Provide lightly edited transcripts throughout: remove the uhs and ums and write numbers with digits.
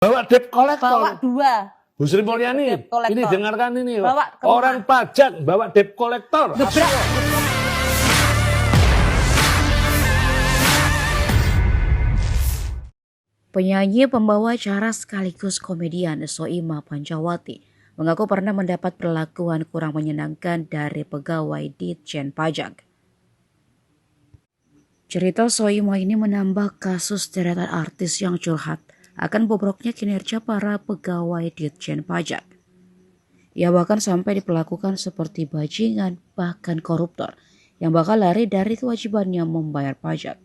Bawa debt collector. Bawa 2. Bu Sri Mulyani, ini dengarkan ini. Orang rumah. pajak bawa debt collector. Gebrak. Penyanyi pembawa acara sekaligus komedian Soimah Pancawati mengaku pernah mendapat perlakuan kurang menyenangkan dari pegawai Ditjen Pajak. Cerita Soimah ini menambah kasus deretan artis yang curhat akan bobroknya kinerja para pegawai Ditjen Pajak. Ia bahkan sampai diperlakukan seperti bajingan, bahkan koruptor, yang bakal lari dari kewajibannya membayar pajak.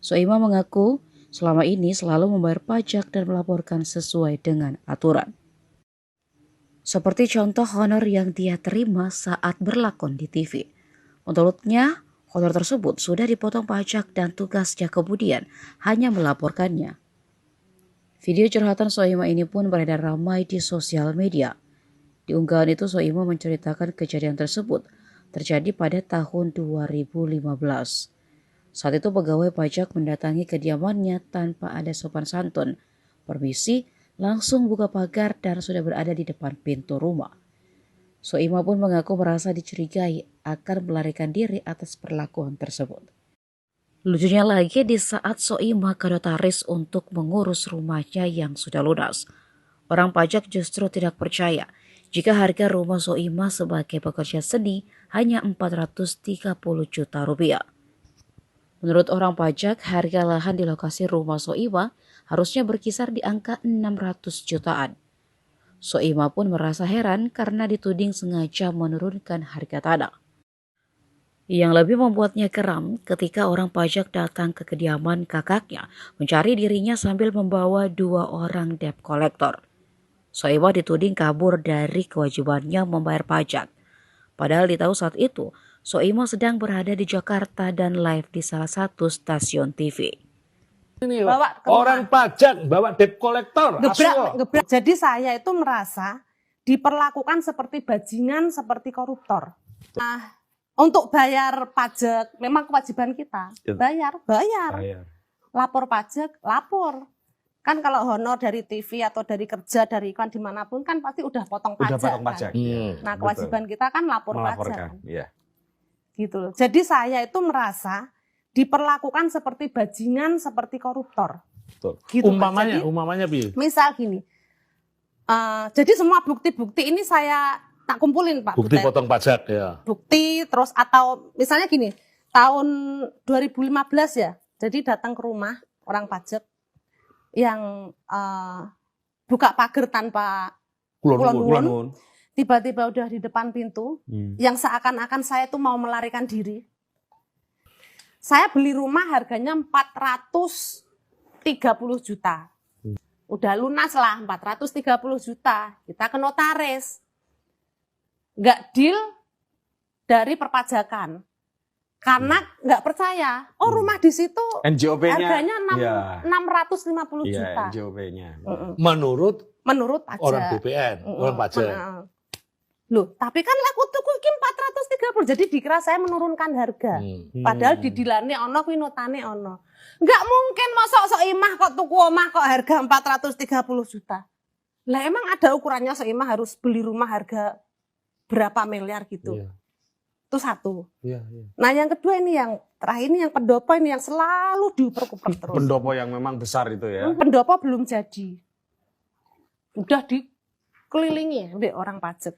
Soimah mengaku selama ini selalu membayar pajak dan melaporkan sesuai dengan aturan. Seperti contoh honor yang dia terima saat berlakon di TV. Menurutnya, honor tersebut sudah dipotong pajak dan tugasnya kemudian hanya melaporkannya. Video curhatan Soimah ini pun beredar ramai di sosial media. Di unggahan itu Soimah menceritakan kejadian tersebut terjadi pada tahun 2015. Saat itu pegawai pajak mendatangi kediamannya tanpa ada sopan santun. Permisi, langsung buka pagar dan sudah berada di depan pintu rumah. Soimah pun mengaku merasa dicurigai akan melarikan diri atas perlakuan tersebut. Lucunya lagi di saat Soimah ke notaris untuk mengurus rumahnya yang sudah lunas. Orang pajak justru tidak percaya jika harga rumah Soimah sebagai pekerja seni hanya 430 juta rupiah. Menurut orang pajak, harga lahan di lokasi rumah Soimah harusnya berkisar di angka 600 jutaan. Soimah pun merasa heran karena dituding sengaja menurunkan harga tanah. Yang lebih membuatnya geram ketika orang pajak datang ke kediaman kakaknya mencari dirinya sambil membawa 2 orang debt collector. Soimah dituding kabur dari kewajibannya membayar pajak. Padahal ditahu saat itu, Soimah sedang berada di Jakarta dan live di salah satu stasiun TV. Ini Bawa orang pajak bawa debt collector. Gebrak. Jadi saya itu merasa diperlakukan seperti bajingan, seperti koruptor. Nah, untuk bayar pajak memang kewajiban kita. Bayar. Lapor pajak, lapor. Kan kalau honor dari TV atau dari kerja, dari iklan dimanapun kan pasti udah potong pajak. Kan? Nah, kewajiban kita kan lapor pajak. Iya. Gitu. Jadi saya itu merasa diperlakukan seperti bajingan, seperti koruptor. Betul. Gitu, Umpamanya Bi. misal gini, jadi semua bukti-bukti ini saya tak kumpulin Pak. Bukti potong pajak ya. Bukti terus atau misalnya gini, tahun 2015 ya, jadi datang ke rumah orang pajak yang buka pagar tanpa kulon-kulon. Tiba-tiba udah di depan pintu, yang seakan-akan saya tuh mau melarikan diri. Saya beli rumah harganya 430 juta. Udah lunas lah 430 juta. Kita ke notaris. Nggak deal dari perpajakan. Karena nggak percaya. Oh rumah di situ harganya 650 juta. NJOP-nya. Menurut pajak. orang BPN, orang pajak. Loh, tapi kan laku tuku iki 430. Jadi dikira saya menurunkan harga. Padahal didilane ono kuwi notane ono. Enggak mungkin mosok Soimah kok tuku omah kok harga 430 juta. Lah emang ada ukurannya Soimah harus beli rumah harga berapa miliar gitu. Iya. Itu satu. Iya. Nah, yang kedua ini yang terakhir ini yang pendopo ini yang selalu diuper-uper terus. Pendopo yang memang besar itu ya. Pendopo belum jadi. Udah dikelilingi oleh orang pajak.